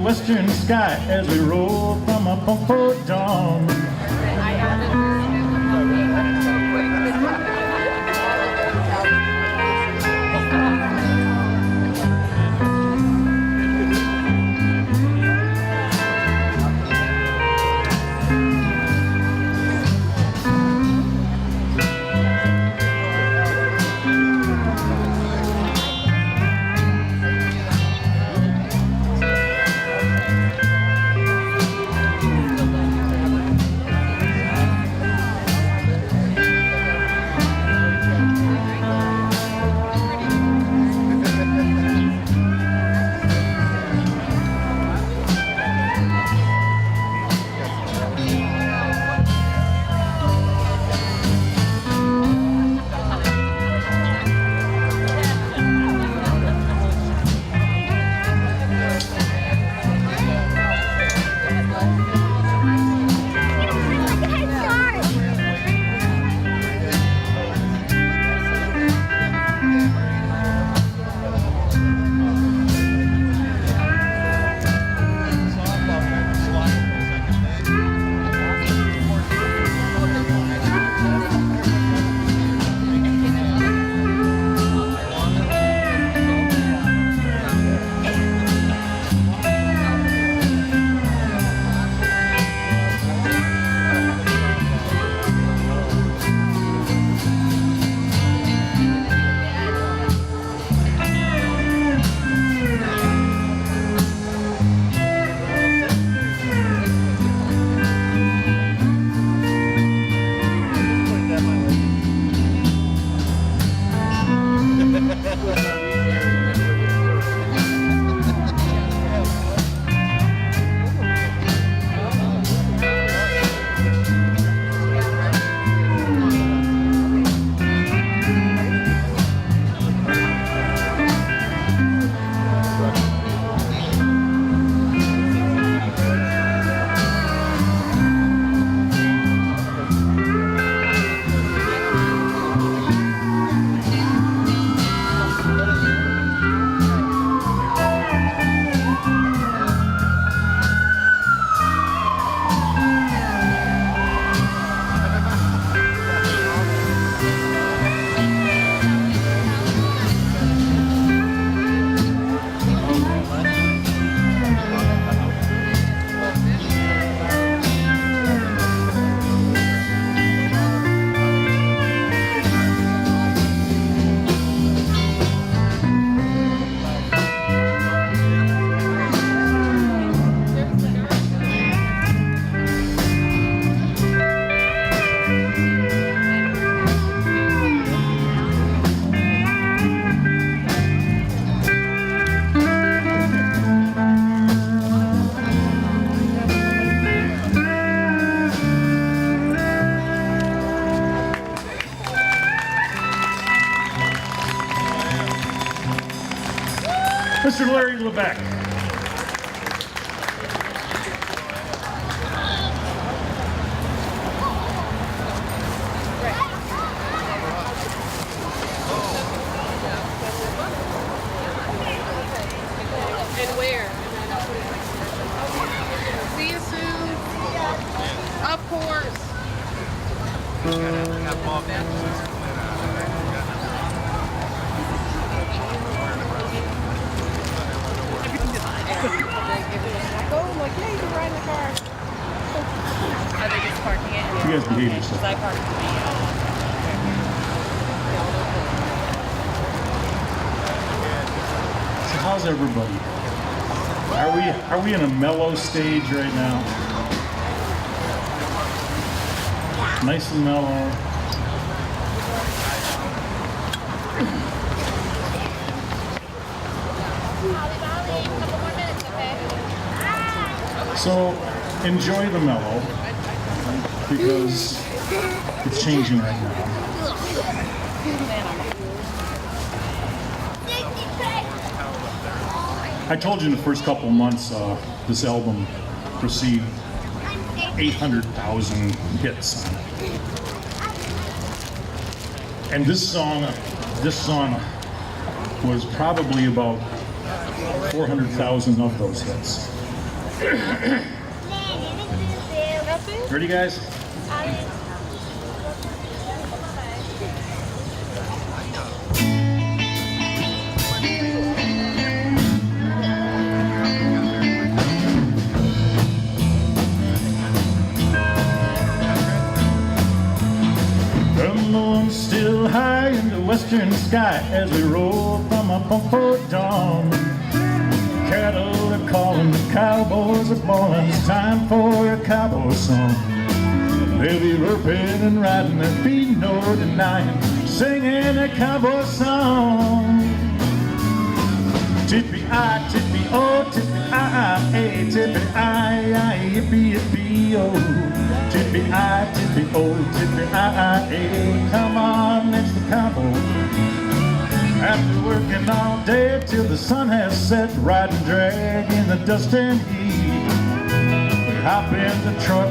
western sky as we roll from a punk dawn. Mr. Larry Levesque. And where? See you soon. Of course. Oh, like, yeah, you can ride in the car. Are they just parking it? You guys behave yourself. I parked So how's everybody? Are we in a mellow stage right now? Nice and mellow. So enjoy the mellow because it's changing right now. I told you in the first couple of months this album received 800,000 hits. And this song was probably about 400,000 of those hits. Ready, guys? The moon's still high in the western sky as we roll from a bumper dawn. Cattle are calling, the cowboys are bawling. It's time for a cowboy song. They'll be roping and riding, there'll be no denying, singing a cowboy song. Tippy-I, tippy-oh, tippy-I-I-A, tippy-I-I, yippee-yippee-oh. Tippy-I, tippy-oh, tippy-I-I-A, come on, it's the cowboy. After working all day till the sun has set, riding drag in the dust and heat, we hop in the truck,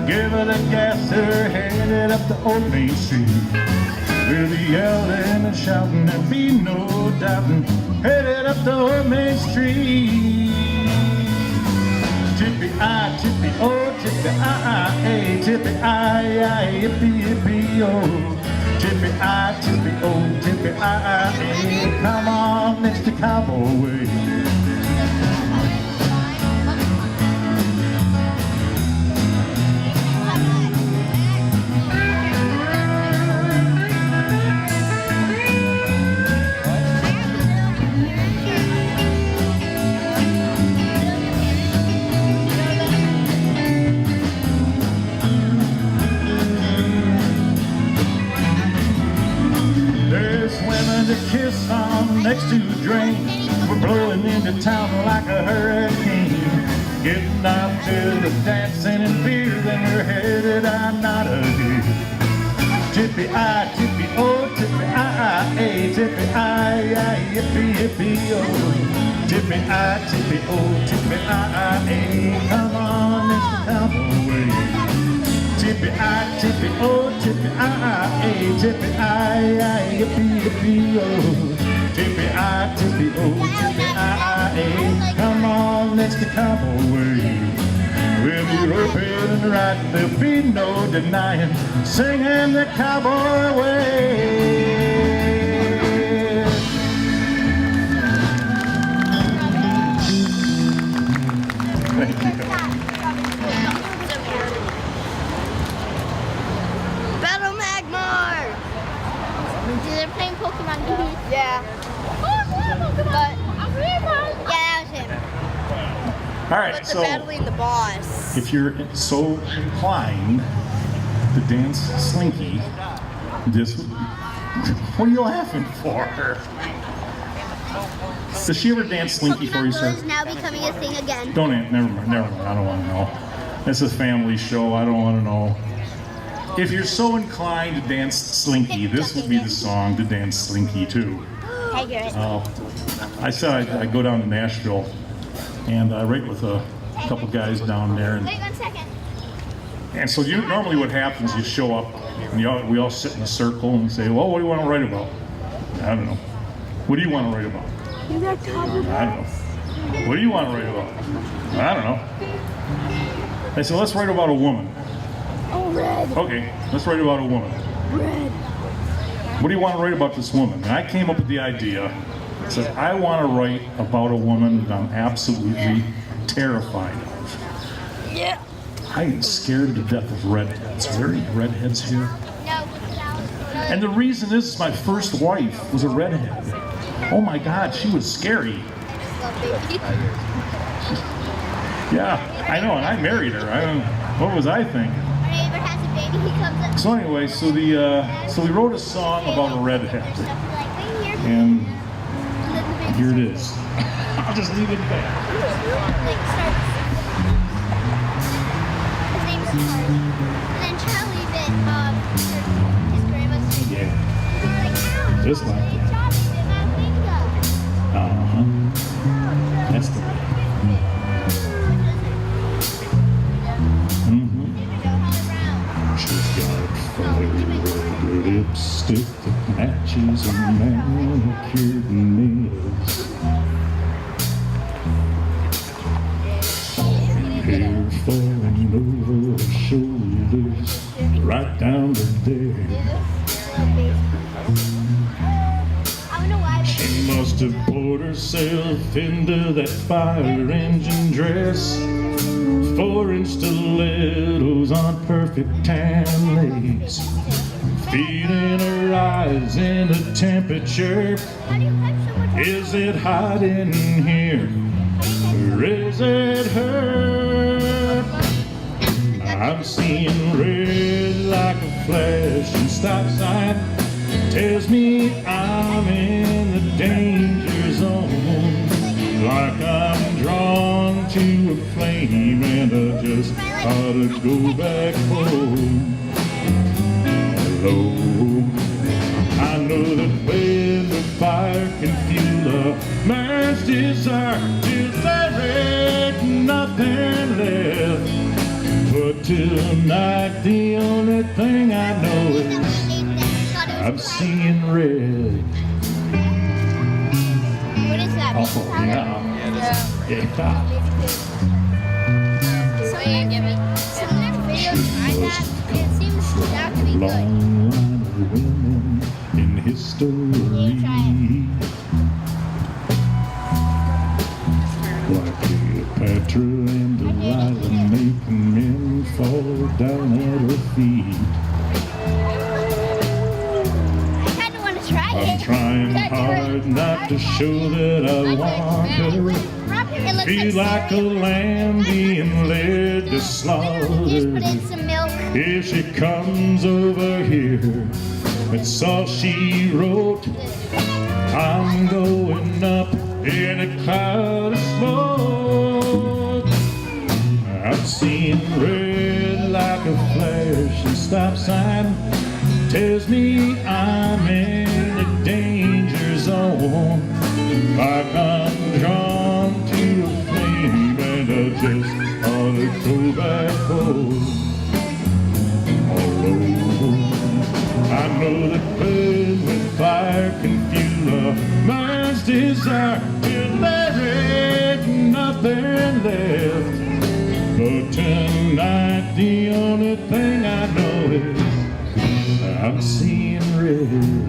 give her the gas, her headed up the old Main Street. We'll be yelling and shouting, there'll be no doubting, headed up the old Main Street. Tippy-I, tippy-oh, tippy-I-I-A, tippy-I-I, yippee-yippee-oh. Tippy-I, tippy-oh, tippy-I-I-A, come on, it's the cowboy way. To kiss on next to the drain, we're blowing into town like a hurricane, getting out to the dancing and beer, then we're headed out not again. Tippy-I, tippy-oh, tippy-I-I-A, tippy-I-I, yippee-yippee-oh. Tippy-I, tippy-oh, tippy-I-I-A, come on, it's the cowboy way. Tippy-I, tippy-oh, tippy-I-I-A, tippy-I-I, yippee-yippee-oh. Tippy-I, tippy-oh, tippy-I-I-A, come on, it's the cowboy way. We'll be roping and riding, there'll be no denying, singing the cowboy way. Thank you. They're playing Pokemon Go. Yeah. But yeah, that was him. All right, But so they're battling the boss. if you're so inclined to dance Slinky, this what are you laughing for? Does she ever dance Slinky for you, Pokemon Go sir? is now becoming a thing again. Don't never mind. I don't want to know. It's a family show. I don't want to know. If you're so inclined to dance Slinky, this would be the song to dance Slinky too. Hey, Garrett. I said I'd go down to Nashville, and I write with a couple guys down there. Wait 1 second. And so normally what happens, you show up, and we all sit in a circle and say, well, what do you want to write about? I don't know. What do you want to write about? You got covered. I don't know. What do you want to write about? I don't know. I said, let's write about a woman. Oh, red. Okay, let's write about a woman. Red. What do you want to write about this woman? And I came up with the idea. I said, I want to write about a woman that I'm absolutely terrified of. Yeah. I am scared to death of redheads. Are there any redheads here? No. And the reason is my first wife was a redhead. Oh my God, she was scary. Yeah, I know, and I married her. What was I thinking? Whenever has a baby, he comes up. So anyway, so we wrote a song about a redhead, and here it is. I'll just leave it there. His name's Charlie. And then Charlie bit his grandma's finger. Yeah, And we're like, ow, just like Charlie that. bit my finger. That's the way. She's got fire red lipstick that matches a manicured nails. Hair falling over her shoulders, right down to there. She must have poured herself into that fire engine dress. 4-inch stilettos on perfect tan lace, feeding her eyes in a temperature. Is it hot in here, or is it her? I'm seeing red like a flashing stop sign. Tells me I'm in the danger zone, like I'm drawn to a flame and I just ought to go back home. Hello, I know that when the fire can fuel a man's desire, till there ain't nothing left. But tonight the only thing I know is I'm seeing red. What is that? Oh, yeah. Yeah. So you give me some of their videos I have. It seems not to be good. Long line of women in history, like Cleopatra and Delilah, making men fall down at her feet. I'm trying hard not to show that I want her. Feel like a lamb being led to slaughter. If she comes over here, that's all she wrote. I'm going up in a cloud of smoke. I'm seeing red like a flashing stop sign. Tells me I'm in a danger zone, like I'm drawn to a flame and I just ought to go back home. Although I know that burn with fire can fuel a man's desire, till there ain't nothing left. But tonight the only thing I know is I'm seeing red.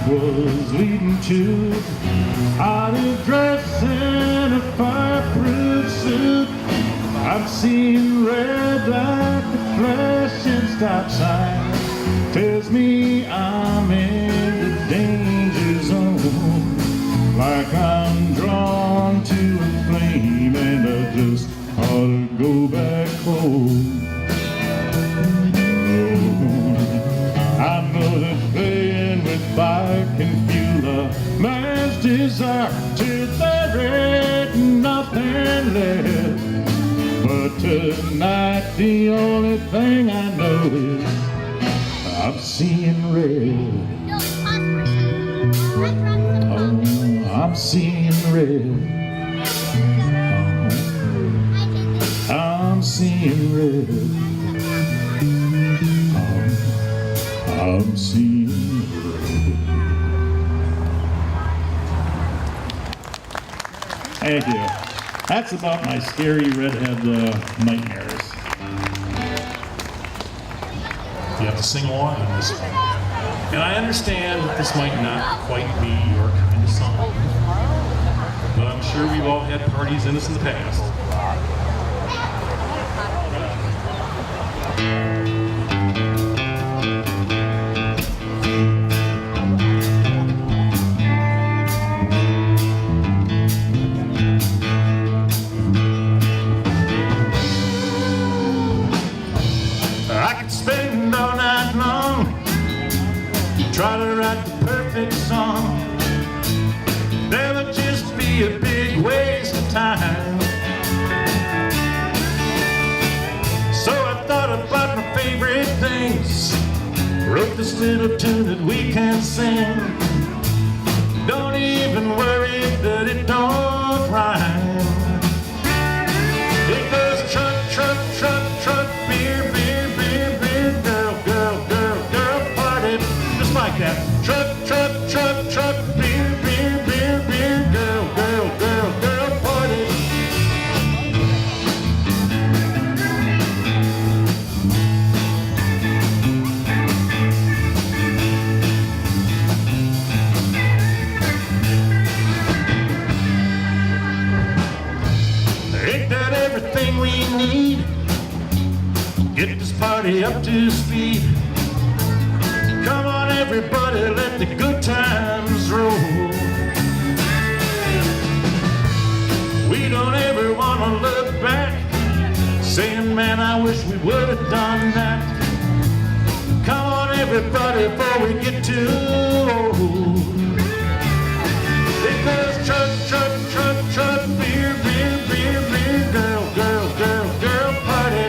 Was leading to, I'd have dressed in a fireproof suit. I'm seeing red like the flashing stop sign. Tells me I'm in the danger zone, like I'm drawn to a flame and I just ought to go back home. I know that playing with fire can fuel a man's desire, till there ain't nothing left. But tonight the only thing I know is I'm seeing red. Oh, I'm seeing red. Oh, I'm seeing red. I'm seeing red. Thank you. That's about my scary redhead nightmares. You have to sing along on this one. And I understand that this might not quite be your kind of song, but I'm sure we've all had parties in this in the past. Spend all night long, try to write the perfect song. There would just be a big waste of time. wrote this little tune that we can sing. Don't even worry that it don't rhyme. It goes truck, truck, truck, truck, beer, beer, beer, beer, girl, girl, girl, girl, party. Just like that. Truck, truck, truck, truck, beer, beer, beer, beer, girl, girl, girl, girl, party. Ain't that everything we need? Get this party up to speed. Come on everybody, let the good times roll. We don't ever want to look back, saying man I wish we would have done that. Come on everybody before we get too old. It goes truck, truck, truck, truck, beer, beer, beer, beer, girl, girl, girl, girl, party.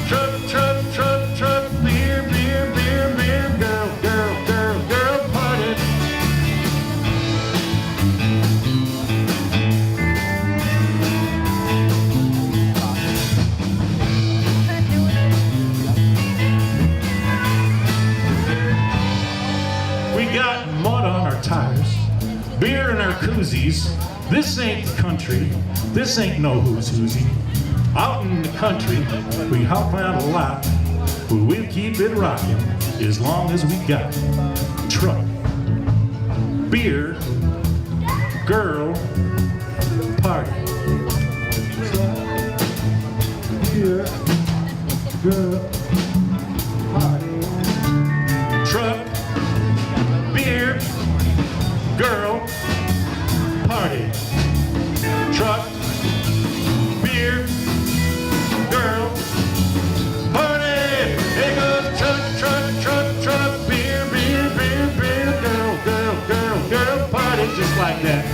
Truck, truck, truck, truck, beer, beer, beer, beer, girl, girl, girl, girl, party. We got mud on our tires, beer in our koozies. This ain't the country, this ain't no who's whoosy. Out in the country, we hop around a lot, but we'll keep it rocking as long as we got truck, beer, girl, party. Beer, girl, party. Truck, beer, girl, party. Truck, beer, girl, party. It goes truck, truck, truck, truck, beer, beer, beer, beer, girl, girl, girl, girl, party. Just like that.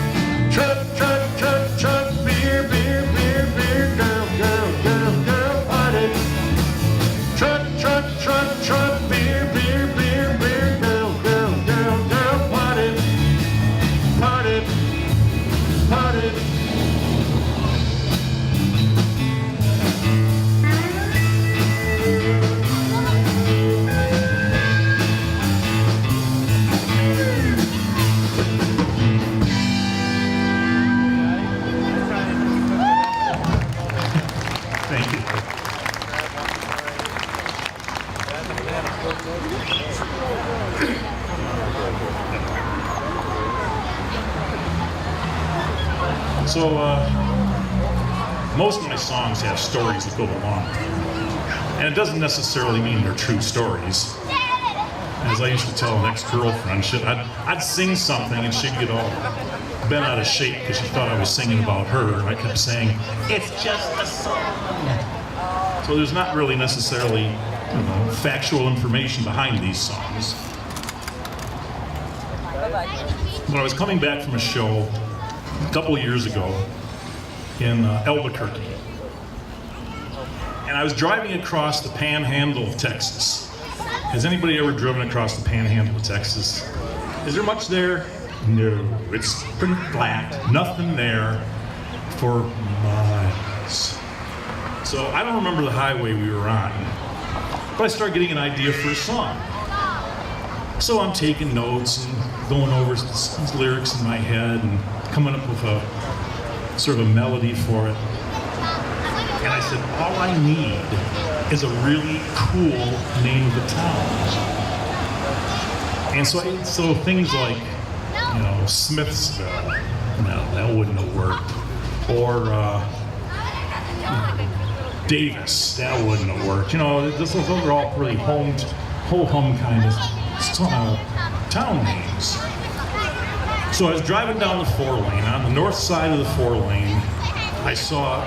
Truck, truck, truck, truck, beer, beer, beer, beer, girl, girl, girl, girl, party. Truck, truck, truck, truck, beer, beer, beer, beer, girl, girl, girl, girl, party. Party, party. Thank you. So, most of my songs have stories that go along. And it doesn't necessarily mean they're true stories. As I used to tell an ex-girlfriend, I'd sing something and she'd get all bent out of shape because she thought I was singing about her. And I kept saying, it's just a song. So there's not really necessarily, factual information behind these songs. When I was coming back from a show a couple of years ago in Albuquerque, and I was driving across the panhandle of Texas. Has anybody ever driven across the panhandle of Texas? Is there much there? No, it's pretty flat, nothing there for miles. So I don't remember the highway we were on, but I started getting an idea for a song. So I'm taking notes and going over these lyrics in my head and coming up with a sort of a melody for it. And I said, all I need is a really cool name of a town. And so things like, Smithsville, no, that wouldn't have worked. Or Davis, that wouldn't have worked. Those are all really ho-hum kind of town names. So I was driving down the 4-lane. On the north side of the 4-lane, I saw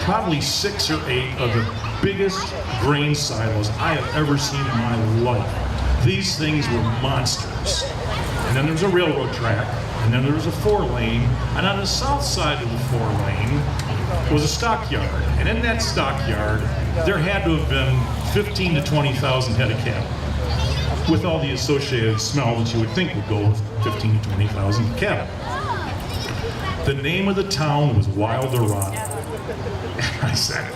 probably 6 or 8 of the biggest grain silos I have ever seen in my life. These things were monsters. And then there was a railroad track, and then there was a 4-lane, and on the south side of the 4-lane was a stockyard. And in that stockyard, there had to have been 15 to 20,000 head of cattle. with all the associated smell that you would think would go with 15 to 20,000 cattle. The name of the town was Wildorado. And I said,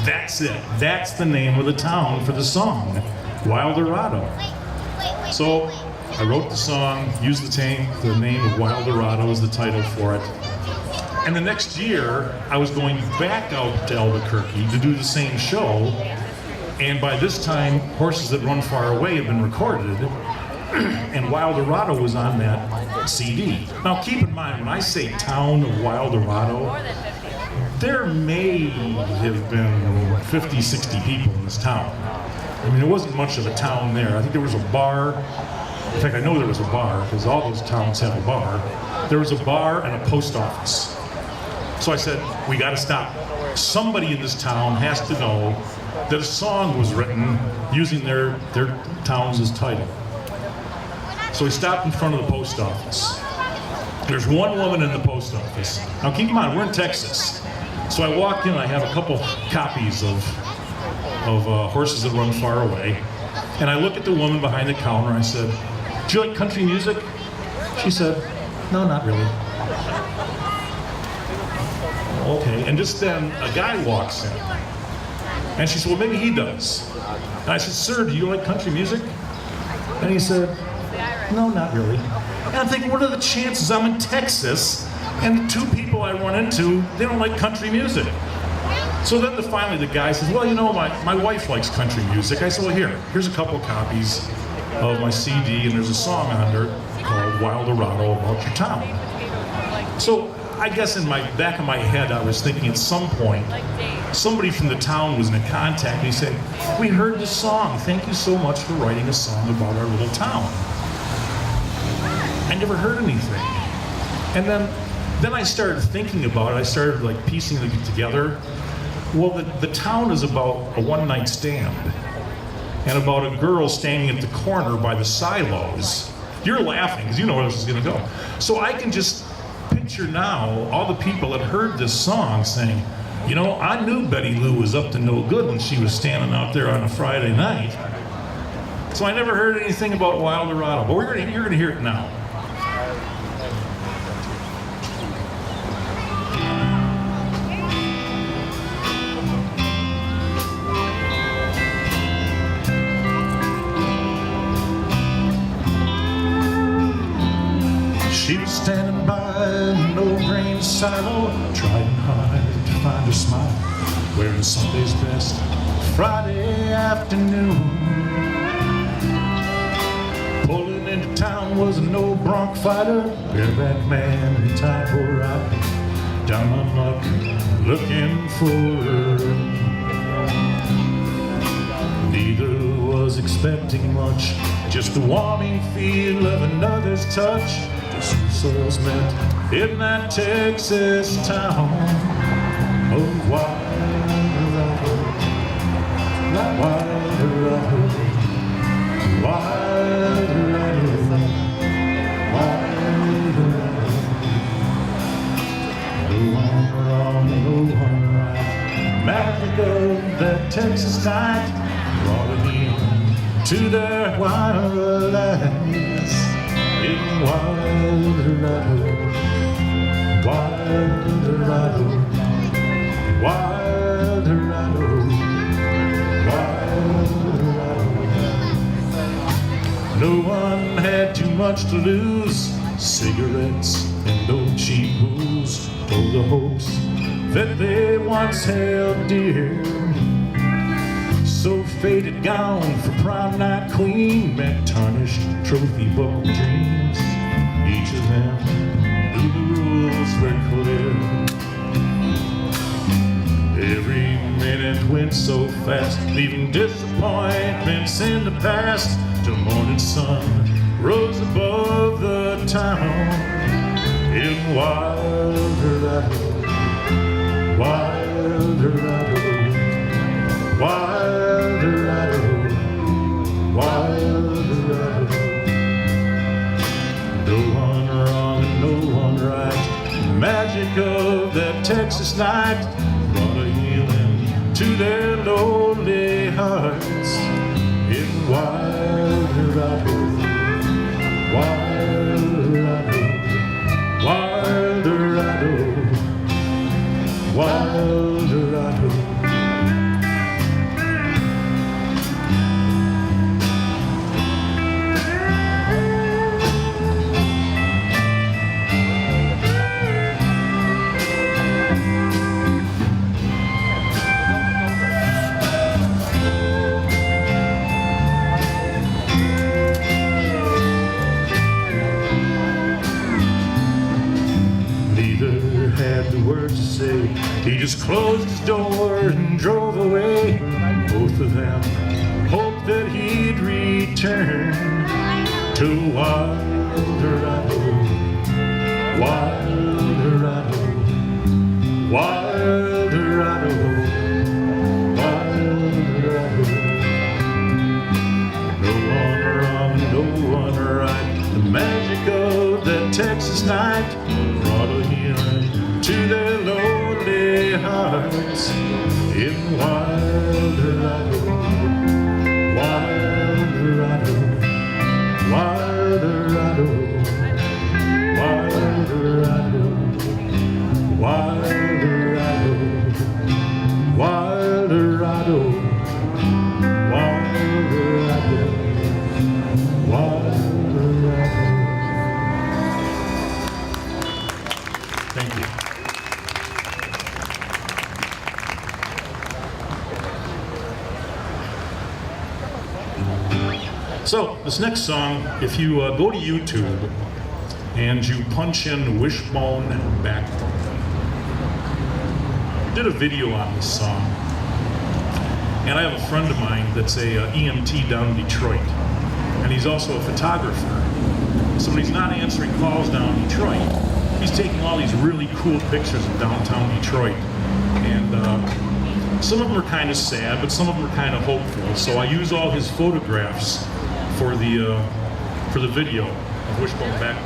that's it. That's the name of the town for the song, Wildorado. So I wrote the song, used the name of Wildorado as the title for it. And the next year, I was going back out to Albuquerque to do the same show. And by this time, Horses That Run Far Away had been recorded, and Wildorado was on that CD. Now keep in mind, when I say town of Wildorado, there may have been 50, 60 people in this town. I mean, there wasn't much of a town there. I think there was a bar. In fact, I know there was a bar, because all those towns have a bar. There was a bar and a post office. So I said, we got to stop. Somebody in this town has to know that a song was written using their towns as title. So we stopped in front of the post office. There's one woman in the post office. Now keep in mind, we're in Texas. So I walk in, I have a couple copies of Horses That Run Far Away. And I look at the woman behind the counter, I said, do you like country music? She said, no, not really. Okay, and just then a guy walks in. And she said, well, maybe he does. And I said, sir, do you like country music? And he said, no, not really. And I'm thinking, what are the chances I'm in Texas and the two people I run into, they don't like country music? So then finally the guy says, well, you know, my wife likes country music. I said, well, here's a couple copies of my CD, and there's a song on there called Wildorado about your town. So I guess in my back of my head, I was thinking at some point, somebody from the town was in contact and he said, we heard this song. Thank you so much for writing a song about our little town. I never heard anything. And then I started thinking about it. I started like piecing it together. Well, the town is about a one-night stand and about a girl standing at the corner by the silos. You're laughing because you know where this is going to go. So I can just picture now all the people that heard this song saying, you know, I knew Betty Lou was up to no good when she was standing out there on a Friday night. So I never heard anything about Wildorado, but you're going to hear it now. She was standing by an old grain silo, trying hard to find her smile, wearing Sunday's best Friday afternoon. Pulling into town was an old bronc fighter, bareback man in typo right, down on luck, looking for her. Neither was expecting much, just the warming feel of another's touch. Souls met in that Texas town of Wildorado, Wildorado, Wildorado, Wildorado. No one wrong, no one right. Magic of that Texas night brought a healing to their wild lives. In Wildorado, Wildorado, Wildorado, Wildorado. No one had too much to lose. Cigarettes and no cheap booze. Oh, the hopes that they once held dear. So faded gown for prom night queen met tarnished trophy buckle dreams. Each of them knew the rules were clear. Every minute went so fast, leaving disappointments in the past. Till morning sun rose above the town in Wildorado, Wildorado, Wildorado, Wildorado. No one wrong and no one right. Magic of that Texas night brought a healing to their lonely hearts in Wildorado. Uroto, wild Uroto, wild Uroto, wild Uroto. Had the words to say, he just closed his door and drove away. Both of them hoped that he'd return to wild Uroto, wild Uroto, wild Uroto, wild Uroto. No one wrong, no one right. The magic of that Texas night brought a healing to their lonely hearts in wild Uroto, wild Uroto, wild Uroto, wild Uroto, wild Uroto, wild Uroto, wild Uroto, wild Uroto. Thank you. So, this next song, if you go to YouTube and you punch in Wishbone backbone, I did a video on this song, and I have a friend of mine that's a EMT down in Detroit, and he's also a photographer. So when he's not answering calls down in Detroit, he's taking all these really cool pictures of downtown Detroit, and some of them are kind of sad, but some of them are kind of hopeful. So I use all his photographs for the video of Wishbone back.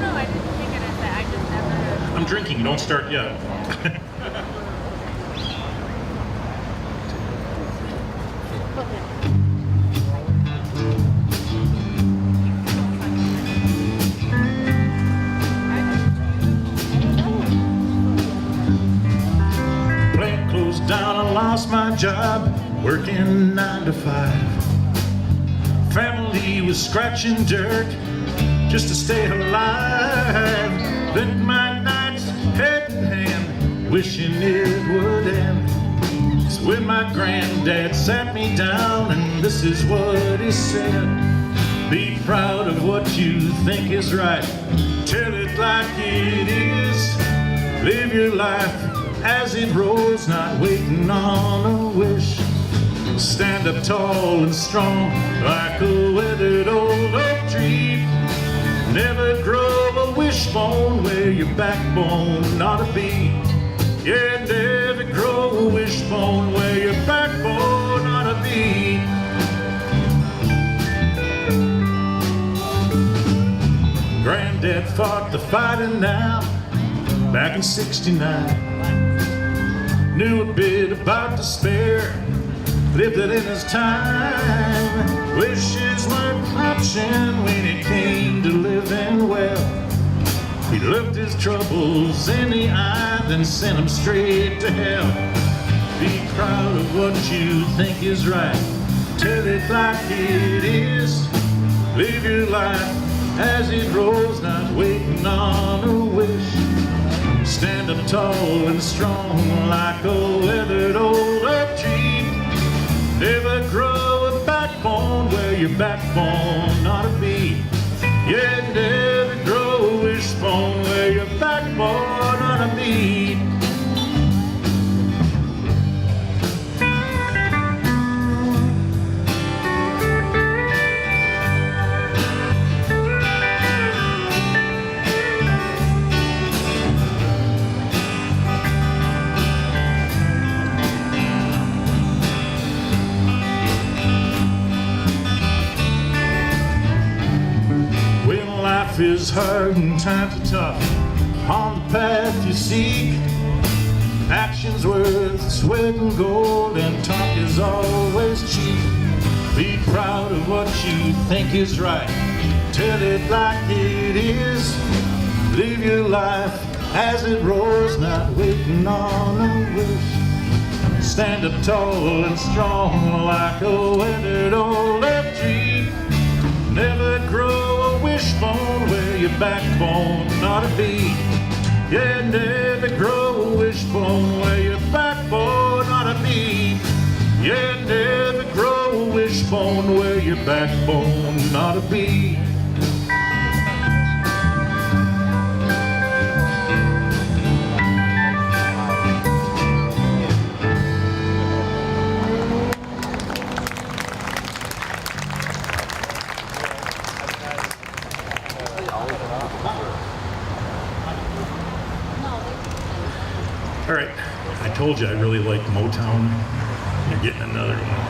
No, I didn't think it as that. I just never. I'm drinking. Don't start yet. Plant closed down. I lost my job. Working 9 to 5. Family was scratching dirt just to stay alive. Spent my nights head in hand, wishing it would end. So when my granddad sat me down, and this is what he said: be proud of what you think is right, tell it like it is, live your life as it rolls, not waiting on a wish. Stand up tall and strong like a weathered old oak tree. Never grow a wishbone where your backbone ought to be. Yeah, never grow a wishbone where your backbone ought to be. Granddad fought the fighting now back in '69. Knew a bit about despair, lived it in his time. Wishes weren't an option when it came to living well. He looked his troubles in the eye, then sent them straight to hell. Be proud of what you think is right, tell it like it is, live your life as it rolls, not waiting on a wish. Stand up tall and strong like a weathered old oak tree. Never grow a backbone where your backbone ought to be. Yeah, never grow a wishbone where your backbone ought to be. Life is hard and times are tough. On the path you seek, Action's worth sweat and gold, and talk is always cheap. Be proud of what you think is right. Tell it like it is. Live your life as it rolls, not waiting on a wish. Stand up tall and strong like a weathered old oak tree. Never grow a wishbone where your backbone ought to be. Yeah, never grow a wishbone where your backbone ought to be. Yeah, never grow a wishbone where your backbone ought to be. All right, I told you I really like Motown. You're getting another one.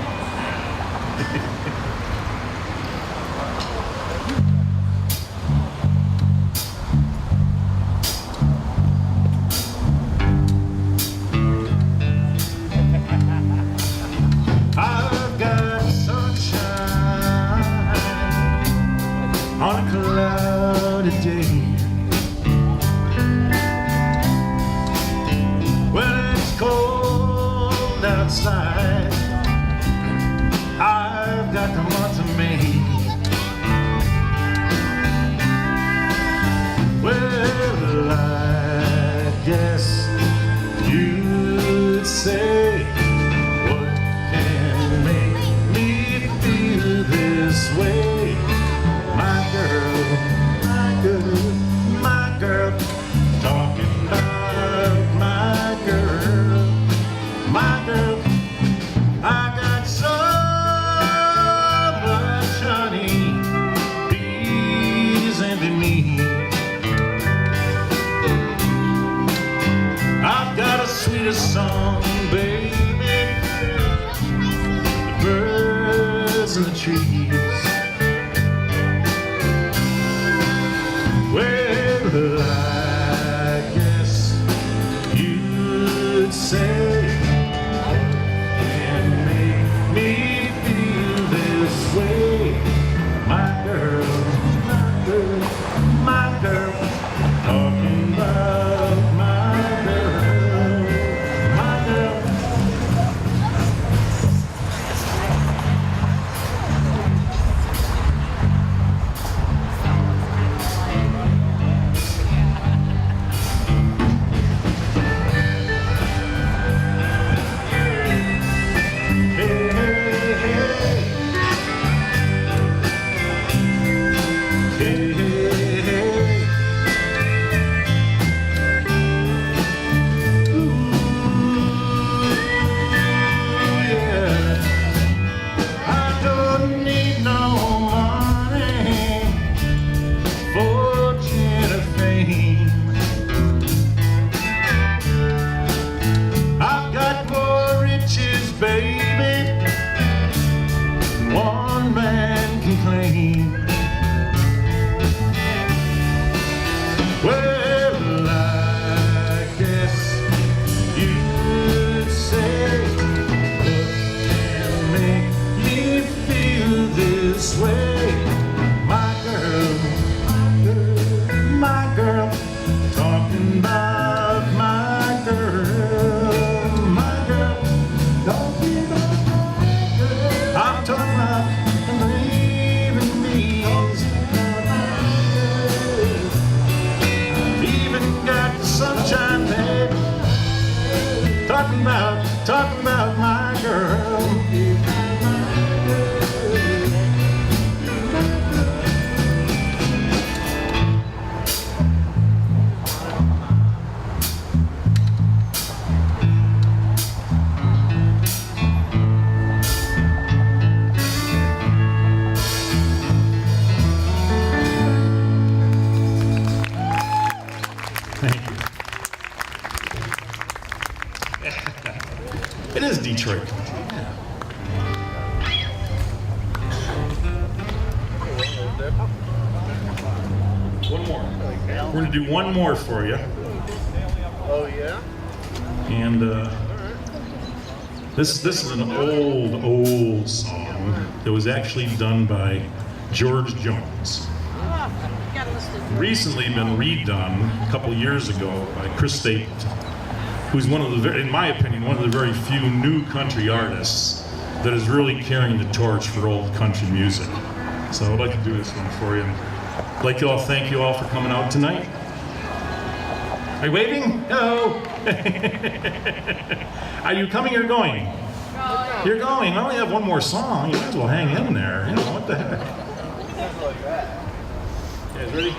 I've got sunshine on a cloudy day. When it's cold outside, I've got the month of May. Well, I guess you'd say, what can make me feel this way? My girl, my girl, my girl, talking about my girl, my girl. I got so much honey, bees envy me. I've got a sweeter song, baby, the birds and the trees. Well, I guess you'd say, what can make me feel this way? My girl, my girl, my girl, talking about my girl, my girl. Hey, hey, hey. Hey, hey, hey. Ooh, yeah. I don't need no money, fortune or fame. I've got more riches, baby, than one man can claim. Well, I guess you'd say, what can make me feel this way? My girl, my girl, my girl, talking about my girl, my girl, talking about my girl. I'm talking about believing me. I've even got the sunshine, baby, talking about my girl. Thank you. It is Detroit. One more. We're gonna do one more for you. Oh, yeah? And this is an old song that was actually done by George Jones. Recently been redone a couple years ago by Chris Stapleton, who's one of the, in my opinion, one of the very few new country artists that is really carrying the torch for old country music. So I'd like to do this one for you. I'd like to thank you all for coming out tonight. Are you waving? Hello. Are you coming or going? You're going. I only have one more song. You might as well hang in there. You know, what the heck? You guys ready?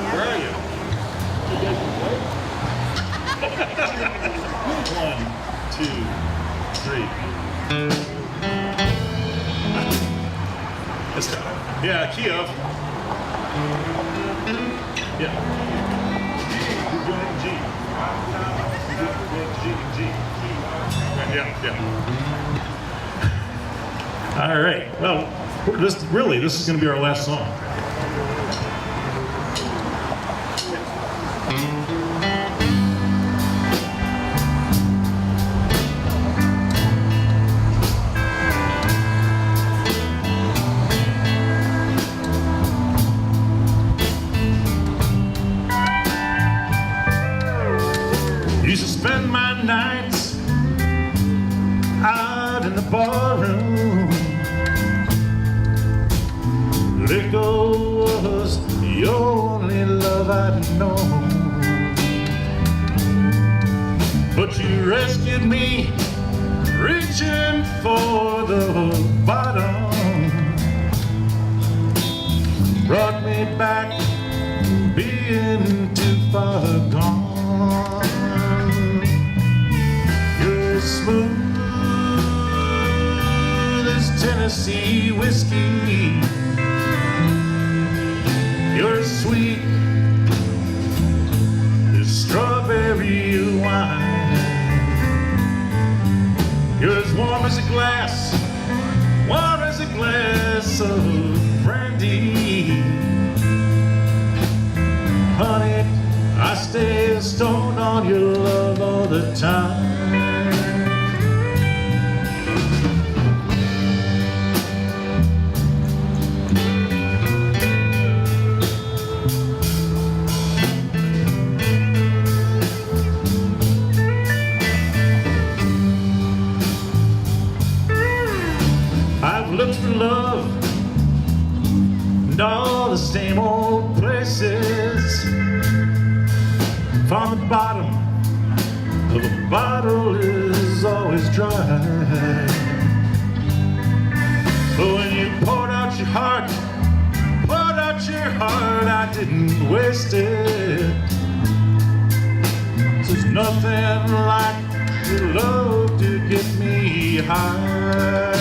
Where are you? You guys can play? 1, 2, 3. Let's go. Yeah, key up. Yeah. You're doing G. G. Yeah. All right. Well, this is going to be our last song. Used to spend my nights out in the barroom. Liquor was the only love I'd known. But you rescued me, reaching for the bottom. Brought me back, being too far gone. Smooth as Tennessee whiskey. You're sweet as strawberry wine. You're as warm as a glass of brandy. Honey, I stay stoned on your love all the time. I've looked for love in all the same old places. Found the bottom of a bottle is always dry. But when you poured out your heart, I didn't waste it. There's nothing like your love to get me high.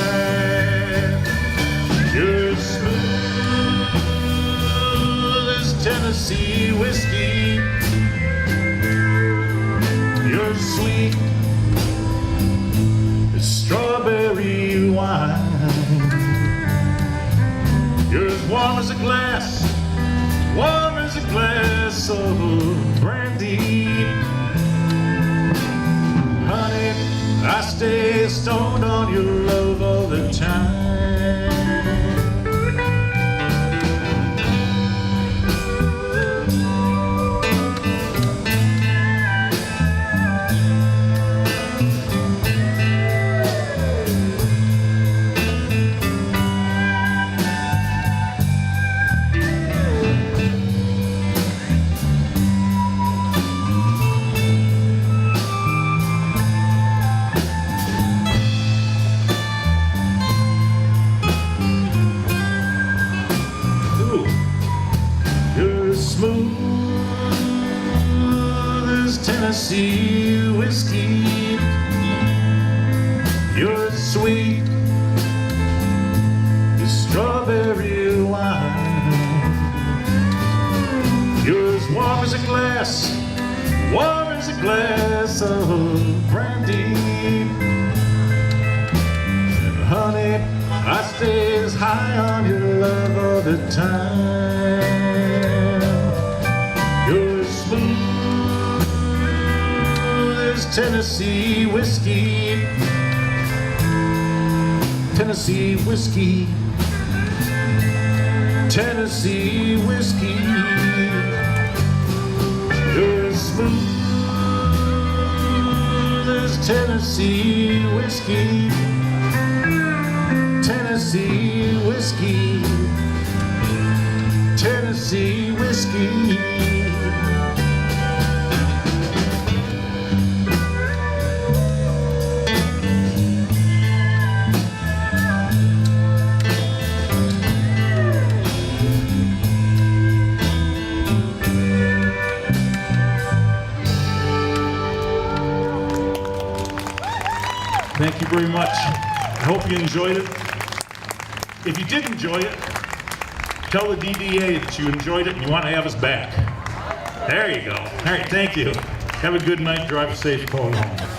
You're smooth as Tennessee whiskey. You're sweet as strawberry wine. You're as warm as a glass of brandy. Honey, I stay stoned on your love all the time. Smooth as Tennessee whiskey. You're sweet as strawberry wine. You're as warm as a glass of brandy. And honey, I stay as high on your love all the the time. You're as smooth as Tennessee whiskey. Tennessee whiskey. Tennessee whiskey. You're as smooth as Tennessee whiskey. Tennessee whiskey. Tennessee whiskey. Thank you very much. I hope you enjoyed it. If you did enjoy it, tell the DDA that you enjoyed it and you want to have us back. There you go. All right, thank you. Have a good night. Drive safe. Call home.